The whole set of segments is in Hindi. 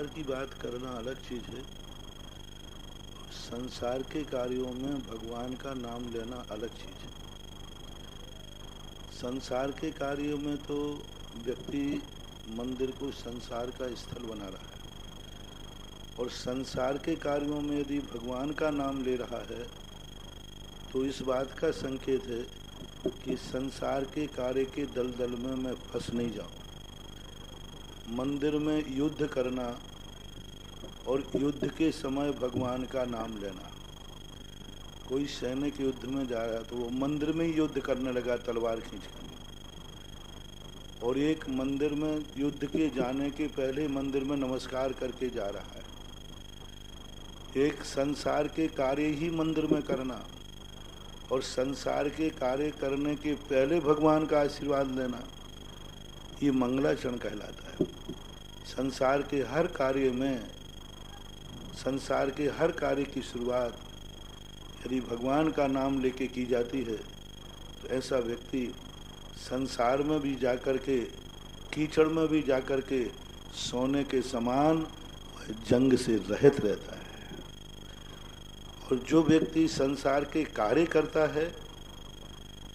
संसार की बात करना अलग चीज है। संसार के कार्यों में भगवान का नाम लेना अलग चीज है। संसार के कार्यों में तो व्यक्ति मंदिर को संसार का स्थल बना रहा है, और संसार के कार्यों में यदि भगवान का नाम ले रहा है तो इस बात का संकेत है कि संसार के कार्य के दलदल में मैं फंस नहीं जाऊं। मंदिर में युद्ध करना और युद्ध के समय भगवान का नाम लेना। कोई सैनिक युद्ध में जा रहा तो वो मंदिर में ही युद्ध करने लगा तलवार खींच कर, और एक मंदिर में युद्ध के जाने के पहले मंदिर में नमस्कार करके जा रहा है। एक संसार के कार्य ही मंदिर में करना और संसार के कार्य करने के पहले भगवान का आशीर्वाद लेना, ये मंगलाचरण कहलाता है। संसार के हर कार्य में, संसार के हर कार्य की शुरुआत यदि भगवान का नाम लेके की जाती है तो ऐसा व्यक्ति संसार में भी जाकर के, कीचड़ में भी जाकर के सोने के समान जंग से रहित रहता है। और जो व्यक्ति संसार के कार्य करता है,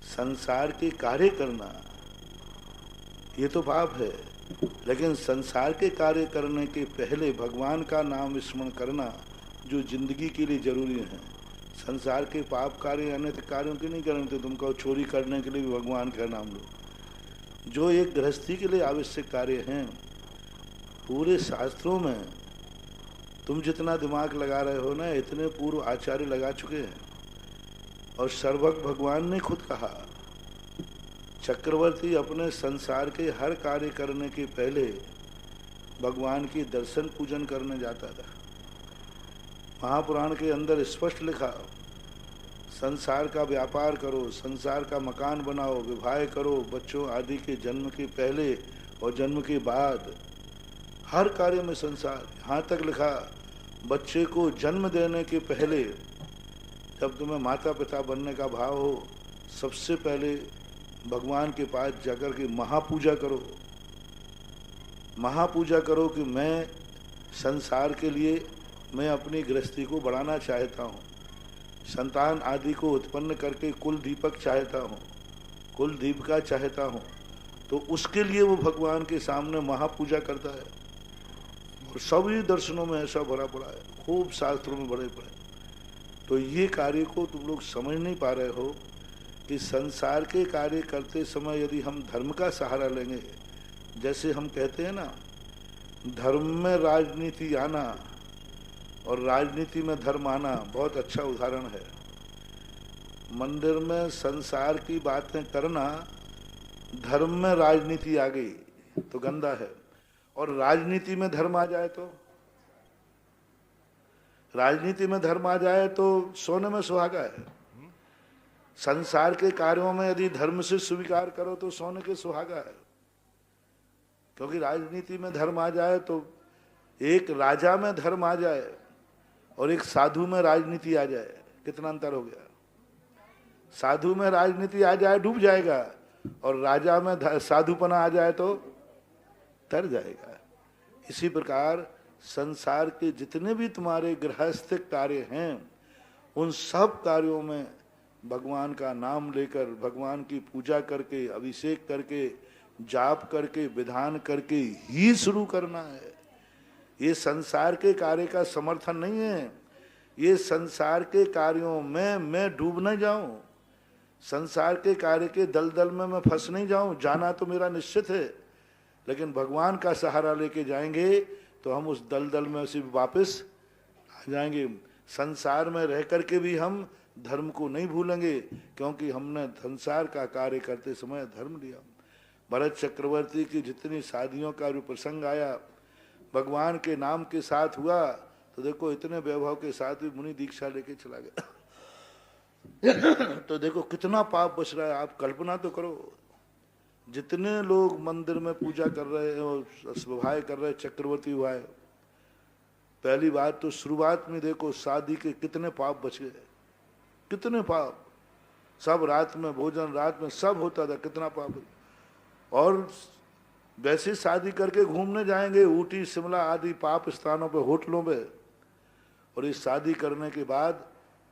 संसार के कार्य करना ये तो पाप है, लेकिन संसार के कार्य करने के पहले भगवान का नाम स्मरण करना जो जिंदगी के लिए जरूरी है। संसार के पाप कार्य अनित कार्यों के नहीं करने, तो तुम कहो चोरी करने के लिए भी भगवान का नाम लो। जो एक गृहस्थी के लिए आवश्यक कार्य हैं, पूरे शास्त्रों में तुम जितना दिमाग लगा रहे हो ना, इतने पूर्व आचार्य लगा चुके हैं। और सर्वज्ञ भगवान ने खुद कहा, चक्रवर्ती अपने संसार के हर कार्य करने के पहले भगवान की दर्शन पूजन करने जाता था। महापुराण के अंदर स्पष्ट लिखा, संसार का व्यापार करो, संसार का मकान बनाओ, विवाह करो, बच्चों आदि के जन्म के पहले और जन्म के बाद हर कार्य में संसार। यहाँ तक लिखा, बच्चे को जन्म देने के पहले जब तुम्हें माता पिता बनने का भाव हो, सबसे पहले भगवान के पास जाकर के महापूजा करो। महापूजा करो कि मैं संसार के लिए, मैं अपनी गृहस्थी को बढ़ाना चाहता हूँ, संतान आदि को उत्पन्न करके कुल दीपक चाहता हूँ, कुल दीपिका चाहता हूँ, तो उसके लिए वो भगवान के सामने महापूजा करता है। और सभी दर्शनों में ऐसा भरा पड़ा है, खूब शास्त्रों में भरे पड़े। तो ये कार्य को तुम लोग समझ नहीं पा रहे हो कि संसार के कार्य करते समय यदि हम धर्म का सहारा लेंगे, जैसे हम कहते हैं ना, धर्म में राजनीति आना और राजनीति में धर्म आना, बहुत अच्छा उदाहरण है। मंदिर में संसार की बातें करना, धर्म में राजनीति आ गई तो गंदा है। और राजनीति में धर्म आ जाए तो, राजनीति में धर्म आ जाए तो सोने में सुहागा है। संसार के कार्यों में यदि धर्म से स्वीकार करो तो सोने के सुहागा है। क्योंकि राजनीति में धर्म आ जाए तो, एक राजा में धर्म आ जाए और एक साधु में राजनीति आ जाए, कितना अंतर हो गया। साधु में राजनीति आ जाए डूब जाएगा, और राजा में साधुपना आ जाए तो तर जाएगा। इसी प्रकार संसार के जितने भी तुम्हारे गृहस्थिक कार्य हैं, उन सब कार्यों में भगवान का नाम लेकर, भगवान की पूजा करके, अभिषेक करके, जाप करके, विधान करके ही शुरू करना है। ये संसार के कार्य का समर्थन नहीं है। ये संसार के कार्यों में मैं डूब न जाऊं, संसार के कार्य के दलदल में मैं फंस नहीं जाऊं। जाना तो मेरा निश्चित है, लेकिन भगवान का सहारा लेके जाएंगे तो हम उस दलदल में से वापस आ जाएंगे। संसार में रह करके भी हम धर्म को नहीं भूलेंगे, क्योंकि हमने संसार का कार्य करते समय धर्म लिया। भरत चक्रवर्ती की जितनी शादियों का जो प्रसंग आया, भगवान के नाम के साथ हुआ, तो देखो इतने वैभव के साथ भी मुनि दीक्षा लेके चला गया। तो देखो कितना पाप बच रहा है। आप कल्पना तो करो, जितने लोग मंदिर में पूजा कर रहे हैं और विवाह कर रहे हैं, चक्रवर्ती हुआ है, पहली बात तो शुरुआत में देखो शादी के कितने पाप बच गए, कितने पाप। सब रात में भोजन, रात में सब होता था, कितना पाप। और वैसे शादी करके घूमने जाएंगे ऊटी शिमला आदि पाप स्थानों पे, होटलों पे, और इस शादी करने के बाद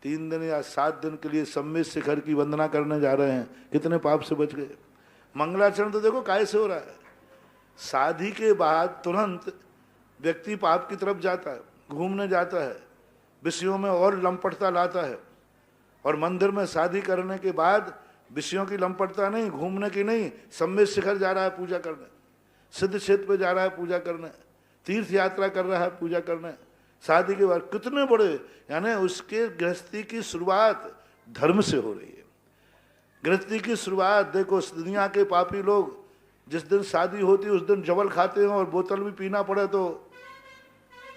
3 दिन या 7 दिन के लिए सम्मित शिखर की वंदना करने जा रहे हैं, कितने पाप से बच गए। मंगलाचरण तो देखो काय से हो रहा है, शादी के बाद तुरंत व्यक्ति पाप की तरफ जाता है, घूमने जाता है, विषयों में और लंपटता लाता है। और मंदिर में शादी करने के बाद विषयों की लंपटता नहीं, घूमने की नहीं, सम्मित शिखर जा रहा है पूजा करने, सिद्ध क्षेत्र पे जा रहा है पूजा करने, तीर्थ यात्रा कर रहा है पूजा करने। शादी के बाद कितने बड़े, यानी उसके गृहस्थी की शुरुआत धर्म से हो रही है। गृहस्थी की शुरुआत देखो, दुनिया के पापी लोग जिस दिन शादी होती है उस दिन जबल खाते हैं, और बोतल भी पीना पड़े तो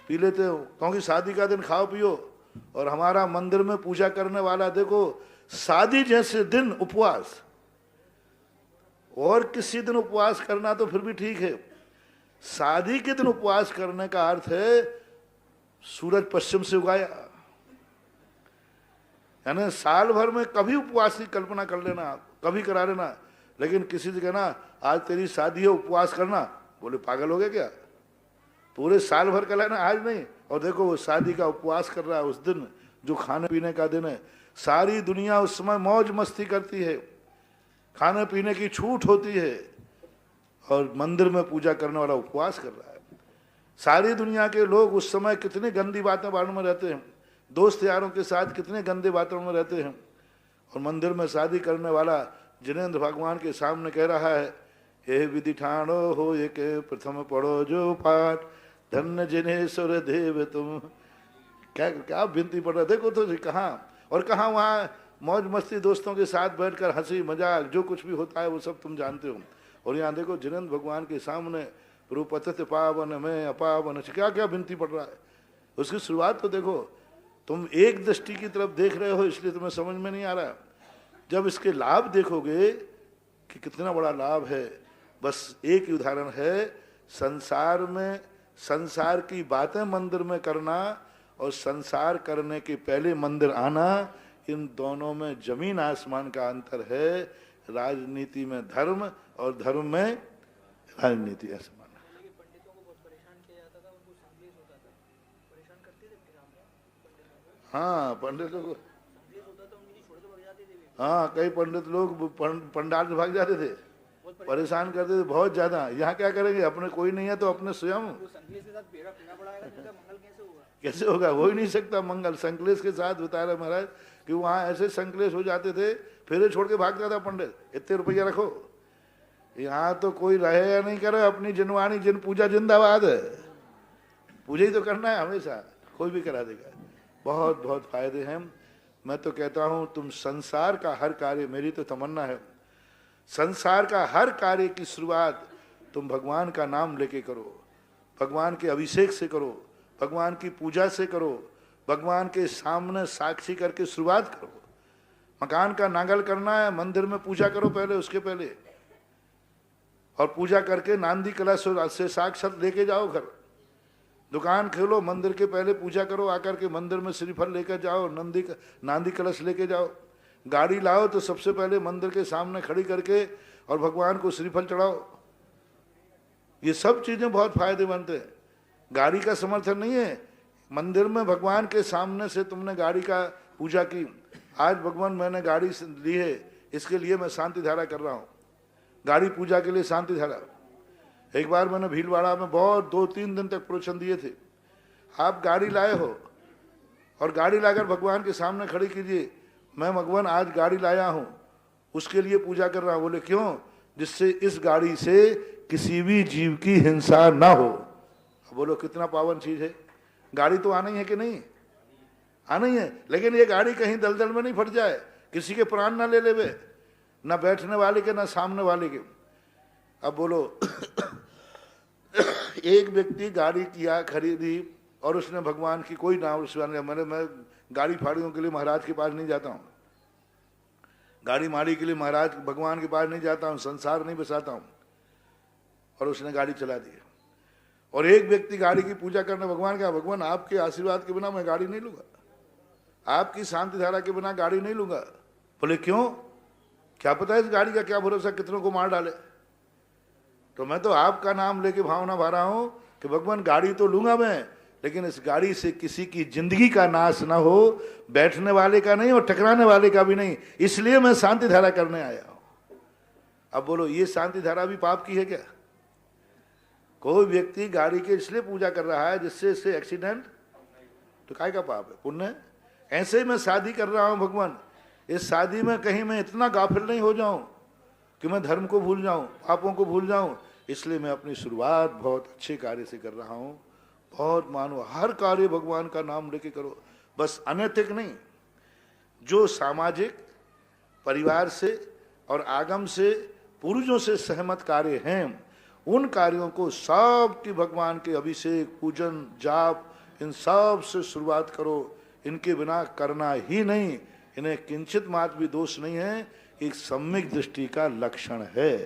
पी लेते हो, क्योंकि शादी का दिन खाओ पियो। और हमारा मंदिर में पूजा करने वाला देखो, शादी जैसे दिन उपवास, और किसी दिन उपवास करना तो फिर भी ठीक है, शादी के दिन उपवास करने का अर्थ है सूरज पश्चिम से उगाया। यानी साल भर में कभी उपवास की कल्पना कर लेना, आप कभी करा लेना, लेकिन किसी से कहना आज तेरी शादी है उपवास करना, बोले पागल हो गए क्या, पूरे साल भर का लेना, आज नहीं। और देखो वो शादी का उपवास कर रहा है उस दिन, जो खाने पीने का दिन है। सारी दुनिया उस समय मौज मस्ती करती है, खाने पीने की छूट होती है, और मंदिर में पूजा करने वाला उपवास कर रहा है। सारी दुनिया के लोग उस समय कितनी गंदी बातों में रहते हैं, दोस्त यारों के साथ कितने गंदे बातों में रहते हैं, और मंदिर में शादी करने वाला जिनेंद्र भगवान के सामने कह रहा है, ये विधि ठाणो हो ये के प्रथम पढ़ो जो पाठ, धन्य जिनेश्वर देव तुम। क्या क्या विनती पड़ रहा, देखो तो कहाँ और कहाँ, वहाँ मौज मस्ती दोस्तों के साथ बैठकर हंसी मजाक जो कुछ भी होता है वो सब तुम जानते हो। और यहाँ देखो जिनेंद्र भगवान के सामने रूपतत पावन में अपावन, क्या क्या विनती पड़ रहा है। उसकी शुरुआत तो देखो, तुम एक दृष्टि की तरफ देख रहे हो इसलिए तुम्हें समझ में नहीं आ रहा, जब इसके लाभ देखोगे कि कितना बड़ा लाभ है। बस एक ही उदाहरण है, संसार में संसार की बातें मंदिर में करना और संसार करने के पहले मंदिर आना, इन दोनों में जमीन आसमान का अंतर है। राजनीति में धर्म और धर्म में राजनीति, ऐसा माना। पंडितों को बहुत परेशान किया जाता था, उनको संदेश होता था, परेशान करते थे हाँ पंडितों को संदेश होता था, उनकी छोड़ के भाग जाते थे। हाँ कई पंडित लोग पंडाल से भाग जाते थे, परेशान करते थे बहुत ज्यादा। यहाँ क्या करेंगे, अपने कोई नहीं है तो अपने स्वयं संकलेश के साथ पीना पड़ाएगा, मंगल कैसे होगा? कैसे होगा, हो ही नहीं सकता मंगल। संकलेश के साथ बता रहे महाराज कि वहाँ ऐसे संकलेश हो जाते थे, फिर छोड़ के भागता था पंडित, इतने रुपया रखो। यहाँ तो कोई रहे या नहीं करे, अपनी जिनवाणी जिन पूजा जिंदाबाद है, पूजा ही तो करना है हमेशा, कोई भी करा देगा। बहुत बहुत फायदे हैं। मैं तो कहता हूँ तुम संसार का हर कार्य, मेरी तो तमन्ना है, संसार का हर कार्य की शुरुआत तुम भगवान का नाम लेके करो, भगवान के अभिषेक से करो, भगवान की पूजा से करो, भगवान के सामने साक्षी करके शुरुआत करो। मकान का नांगल करना है, मंदिर में पूजा करो पहले, उसके पहले, और पूजा करके नांदी कलश से साक्षात लेके जाओ घर। दुकान खोलो, मंदिर के पहले पूजा करो, आकर के मंदिर में श्रीफल लेकर जाओ, नांदी कलश लेके जाओ। गाड़ी लाओ तो सबसे पहले मंदिर के सामने खड़ी करके और भगवान को श्रीफल चढ़ाओ। ये सब चीजें बहुत फायदेमंद है। गाड़ी का समर्थन नहीं है, मंदिर में भगवान के सामने से तुमने गाड़ी का पूजा की। आज भगवान मैंने गाड़ी ली है, इसके लिए मैं शांति धारा कर रहा हूँ, गाड़ी पूजा के लिए शांति धारा। एक बार मैंने भीलवाड़ा में बहुत 2-3 दिन तक प्रवचन दिए थे। आप गाड़ी लाए हो और गाड़ी लाकर भगवान के सामने खड़ी कीजिए, मैं भगवान आज गाड़ी लाया हूँ उसके लिए पूजा कर रहा हूँ। बोले क्यों? जिससे इस गाड़ी से किसी भी जीव की हिंसा ना हो। बोलो कितना पावन चीज है। गाड़ी तो आना ही है कि नहीं? आना ही है, लेकिन ये गाड़ी कहीं दलदल में नहीं फट जाए, किसी के प्राण ना ले लेवे, ना बैठने वाले के ना सामने वाले के। अब बोलो एक व्यक्ति गाड़ी किया खरीदी और उसने भगवान की कोई नाम मैं गाड़ी फाड़ियों के लिए महाराज के पास नहीं जाता हूँ, गाड़ी माड़ी के लिए महाराज भगवान के पास नहीं जाता हूँ, संसार नहीं बसाता हूँ, और उसने गाड़ी चला दी। और एक व्यक्ति गाड़ी की पूजा करने भगवान का, भगवान आपके आशीर्वाद के बिना मैं गाड़ी नहीं लूंगा, आपकी शांति धारा के बिना गाड़ी नहीं लूंगा। बोले क्यों? क्या पता है इस गाड़ी का क्या भरोसा, कितनों को मार डाले, तो मैं तो आपका नाम लेके भावना भा रहा हूं कि भगवान गाड़ी तो लूंगा मैं, लेकिन इस गाड़ी से किसी की जिंदगी का नाश ना हो, बैठने वाले का नहीं और टकराने वाले का भी नहीं, इसलिए मैं शांति धारा करने आया हूं। अब बोलो, ये शांति धारा भी पाप की है क्या? कोई व्यक्ति गाड़ी के इसलिए पूजा कर रहा है जिससे इससे एक्सीडेंट, तो काय का पाप है? पुण्य। ऐसे ही मैं शादी कर रहा हूं भगवान, इस शादी में कहीं मैं इतना गाफिल नहीं हो जाऊं कि मैं धर्म को भूल जाऊं, पापों को भूल जाऊं, इसलिए मैं अपनी शुरुआत बहुत अच्छे कार्य से कर रहा हूं। बहुत मानो, हर कार्य भगवान का नाम लेके करो, बस अनैतिक नहीं। जो सामाजिक, परिवार से और आगम से, पूर्वजों से सहमत कार्य हैं, उन कार्यों को सब की भगवान के अभिषेक, पूजन, जाप, इन सब से शुरुआत करो। इनके बिना करना ही नहीं, इन्हें किंचित मात्र भी दोष नहीं है, एक सम्यक दृष्टि का लक्षण है।